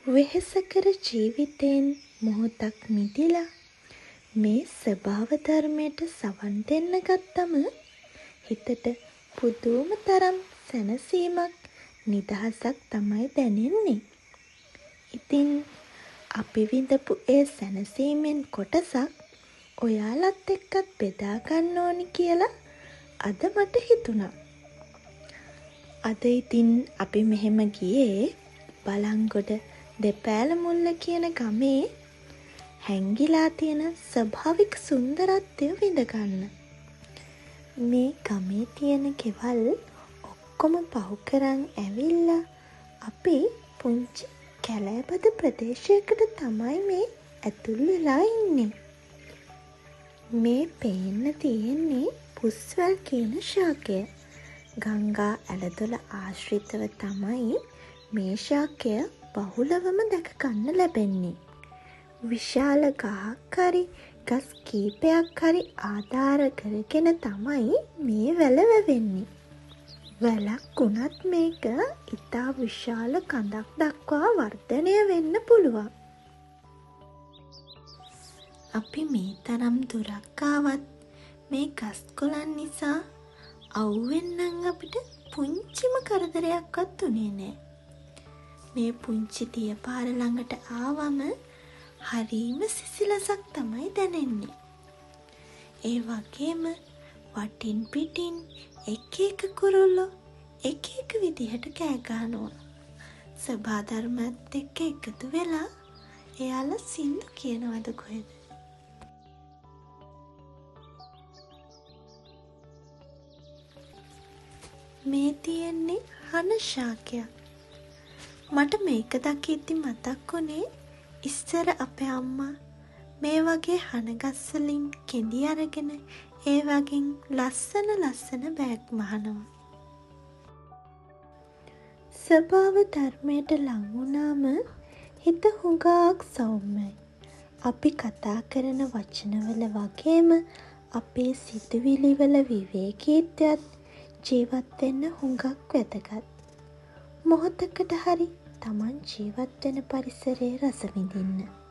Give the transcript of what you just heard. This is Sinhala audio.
වෙහෙසකර ජීවිතයෙන් මොහොතක් මිදිලා මේ ස්වභාව ධර්මයට සවන් දෙන්න ගත්තම හිතට පුදුම තරම් සැනසීමක් නිදහසක් තමයි දැනෙන්නේ. ඉතින් අපි විඳපු ඒ සැනසීමෙන් කොටසක් ඔයාලත් එක්කත් බෙදා ගන්න ඕනි කියලා අද මට හිතුණා. අද ඉතින් අපි මෙහෙම ගියේ බලංගොඩ දෙපෑලමුල්ල කියන ගමේ හැංගිලා තියෙන ස්වභාවික සුන්දරත්වය විඳ ගන්න. මේ ගමේ තියෙන ගෙවල් ඔක්කොම පහු කරන් ඇවිල්ලා අපි පුංචි කැලෑබද ප්‍රදේශයකට තමයි මේ ඇතුල් වෙලා ඉන්නේ. මේ පේන්න තියෙන්නේ පුස්වැල් කියන ශාකය. ගංගා ඇලදොල ආශ්‍රිතව තමයි මේ ශාකය බහුලවම දැක ගන්න ලැබෙන්නේ. විශාල ගහක් හරි ගස් කීපයක් හරි ආධාර කරගෙන තමයි මේ වැල වැවෙන්නේ. වැලක් වුණත් මේක ඉතා විශාල කඳක් දක්වා වර්ධනය වෙන්න පුළුවන්. අපි මේ තරම් දුරක් ආවත් මේ ගස් කොළන් නිසා අවුවෙන්නම් අපිට පුංචිම කරදරයක්වත් උනේ නෑ. මේ පුංචි දියපාර ළඟට ආවම හරිම සිසිලසක් තමයි දැනෙන්නේ. ඒ වගේම වටින් පිටින් එක එක කුරුල්ලෝ එක එක විදිහට කෑ ගහනවා. සබහා ධර්මත් එක්ක එකතු වෙලා එයාලා සින්දු කියනවද කොහෙද? මේ තියෙන්නේ හන ශාකයක්. මට මේක දකිද්දි මතක් වුණේ ඉස්සර අපේ අම්මා මේ වගේ හනගස් වලින් කෙඳි අරගෙන ඒ වගේ ලස්සන බෑග් මහනවා. ස්වභාව ධර්මයට ලං වුණාම හිත හුඟක් සෞම්‍යයි. අපි කතා කරන වචනවල වගේම අපේ සිතුවිලි වල විවේකීත්වයත් ජීවත් වෙන්න හුඟක් වැදගත්. මොහොතකට හරි Taman ජීවත් වෙන පරිසරයේ රස විඳින්න.